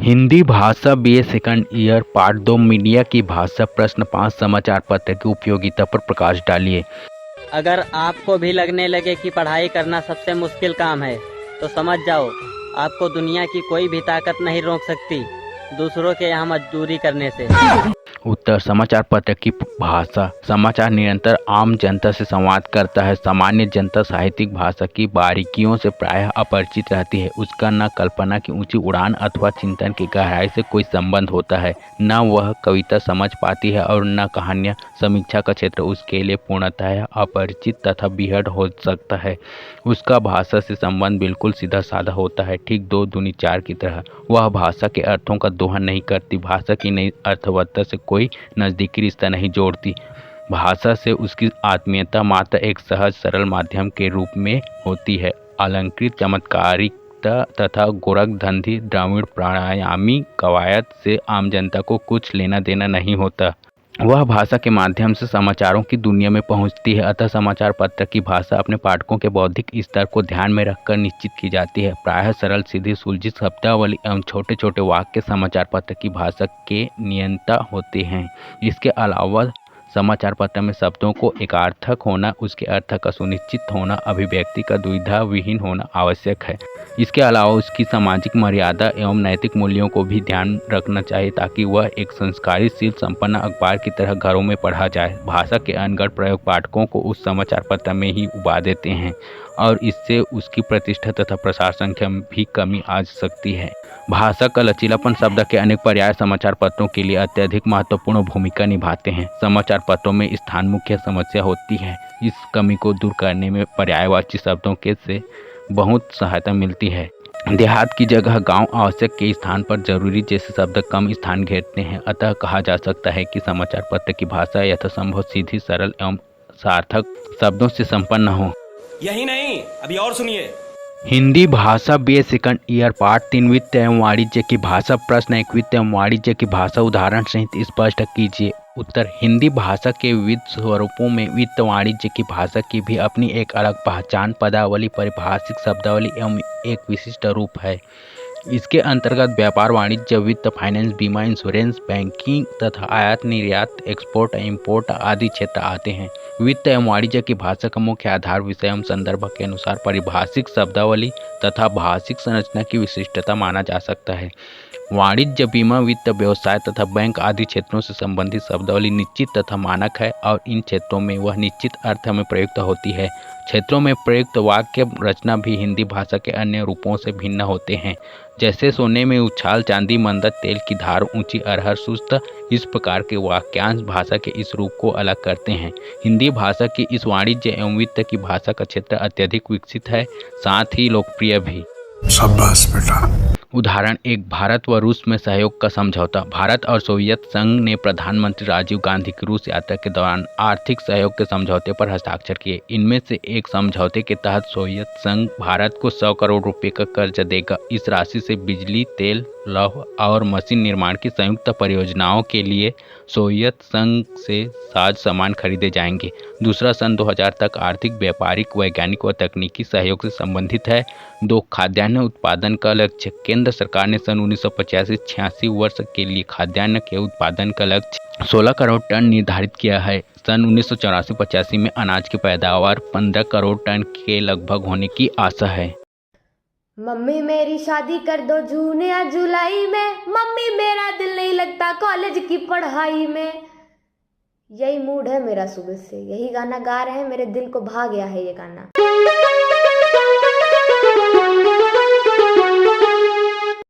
हिंदी भाषा BA second year part 2 media की भाषा प्रश्न 5 समाचार पत्र की उपयोगिता पर प्रकाश डालिए। अगर आपको भी लगने लगे कि पढ़ाई करना सबसे मुश्किल काम है तो समझ जाओ, आपको दुनिया की कोई भी ताकत नहीं रोक सकती दूसरों के यहाँ मजदूरी करने से। उत्तर समाचार पत्र की भाषा समाचार निरंतर आम जनता से संवाद करता है। सामान्य जनता साहित्यिक भाषा की बारीकियों से प्रायः अपरिचित रहती है। उसका न कल्पना की ऊंची उड़ान अथवा चिंतन की गहराई से कोई संबंध होता है, न वह कविता समझ पाती है और न कहानियाँ। समीक्षा का क्षेत्र उसके लिए पूर्णतः अपरिचित तथा बीहड़ हो सकता है। उसका भाषा से संबंध बिल्कुल सीधा साधा होता है, ठीक 2 दूनी 4 की तरह। वह भाषा के अर्थों का दोहन नहीं करती, भाषा की नई अर्थवत्ता से कोई नज़दीकी रिश्ता नहीं जोड़ती। भाषा से उसकी आत्मीयता मात्र एक सहज सरल माध्यम के रूप में होती है। अलंकृत चमत्कारिकता तथा गोरखधंधी द्रविड़ प्राणायामी कवायद से आम जनता को कुछ लेना देना नहीं होता। वह भाषा के माध्यम से समाचारों की दुनिया में पहुंचती है। अतः समाचार पत्र की भाषा अपने पाठकों के बौद्धिक स्तर को ध्यान में रखकर निश्चित की जाती है। प्रायः सरल सीधी सुलझी शब्दावली एवं छोटे छोटे वाक्य समाचार पत्र की भाषा के नियंता होते हैं। इसके अलावा समाचार पत्र में शब्दों को एकार्थक होना, उसके अर्थ का सुनिश्चित होना, अभिव्यक्ति का दुविधा विहीन होना आवश्यक है। इसके अलावा उसकी सामाजिक मर्यादा एवं नैतिक मूल्यों को भी ध्यान रखना चाहिए ताकि वह एक संस्कारीशील संपन्न अखबार की तरह घरों में पढ़ा जाए। भाषा के अनगढ़ प्रयोग पाठकों को उस समाचार पत्र में ही उबा देते हैं और इससे उसकी प्रतिष्ठा तथा प्रसार संख्या में भी कमी आ सकती है। भाषा का लचीलापन शब्द के अनेक पर्याय समाचार पत्रों के लिए अत्यधिक महत्वपूर्ण भूमिका निभाते हैं। समाचार पत्रों में स्थान मुख्य समस्या होती है। इस कमी को दूर करने में पर्यायवाची शब्दों के से बहुत सहायता मिलती है। देहात की जगह गांव आवश्यक के स्थान पर जरूरी जैसे शब्द कम स्थान घेरते हैं। अतः कहा जा सकता है कि समाचार पत्र की भाषा यथासंभव सीधी, सरल एवं सार्थक शब्दों से संपन्न हो। यही नहीं, अभी और सुनिए। हिंदी भाषा बीए सेकंड ईयर पार्ट 3 वित्त एवं वाणिज्य की भाषा प्रश्न 1 वित्त एवं वाणिज्य की भाषा उदाहरण सहित स्पष्ट कीजिए। उत्तर हिंदी भाषा के विविध स्वरूपों में वित्त वाणिज्य की भाषा की भी अपनी एक अलग पहचान, पदावली, परिभाषिक शब्दावली एवं एक विशिष्ट रूप है। इसके अंतर्गत व्यापार, वाणिज्य, वित्त, फाइनेंस, बीमा, इंश्योरेंस, बैंकिंग तथा आयात निर्यात, एक्सपोर्ट इम्पोर्ट आदि क्षेत्र आते हैं। वित्त एवं वाणिज्य की भाषा का मुख्य आधार विषय एवं संदर्भ के अनुसार परिभाषिक शब्दावली तथा भाषिक संरचना की विशिष्टता माना जा सकता है। वाणिज्य, बीमा, वित्त, व्यवसाय तथा बैंक आदि क्षेत्रों से संबंधित शब्दावली निश्चित तथा मानक है और इन क्षेत्रों में वह निश्चित अर्थ में प्रयुक्त होती है। क्षेत्रों में प्रयुक्त वाक्य रचना भी हिंदी भाषा के अन्य रूपों से भिन्न होते हैं, जैसे सोने में उछाल, चांदी मंदर, तेल की धार, ऊंची अरहर सुस्त। इस प्रकार के वाक्यांश भाषा के इस रूप को अलग करते हैं। हिंदी भाषा की इस वाणिज्य एवं वित्त की भाषा का क्षेत्र अत्यधिक विकसित है, साथ ही लोकप्रिय भी। शाबाश बेटा। उदाहरण 1 भारत व रूस में सहयोग का समझौता। भारत और सोवियत संघ ने प्रधानमंत्री राजीव गांधी की रूस यात्रा के दौरान आर्थिक सहयोग के समझौते पर हस्ताक्षर किए। इनमें से एक समझौते के तहत सोवियत संघ भारत को 100 करोड़ रुपए का कर्ज देगा। इस राशि से बिजली, तेल, लौह और मशीन निर्माण की संयुक्त परियोजनाओं के लिए सोवियत संघ से साज सामान खरीदे जाएंगे। दूसरा सन 2000 तक आर्थिक, व्यापारिक, वैज्ञानिक व तकनीकी सहयोग से संबंधित है। 2 खाद्यान्न उत्पादन का लक्ष्य। केंद्र सरकार ने सन 1985-86 वर्ष के लिए खाद्यान्न के उत्पादन का लक्ष्य 16 करोड़ टन निर्धारित किया है। सन 1984-85 में अनाज की पैदावार 15 करोड़ टन के लगभग होने की आशा है। मम्मी मेरी शादी कर दो जून या जुलाई में, मम्मी मेरा दिल नहीं लगता कॉलेज की पढ़ाई में। यही मूड है मेरा सुबह से, यही गाना गा रहे हैं, मेरे दिल को भा गया है ये गाना।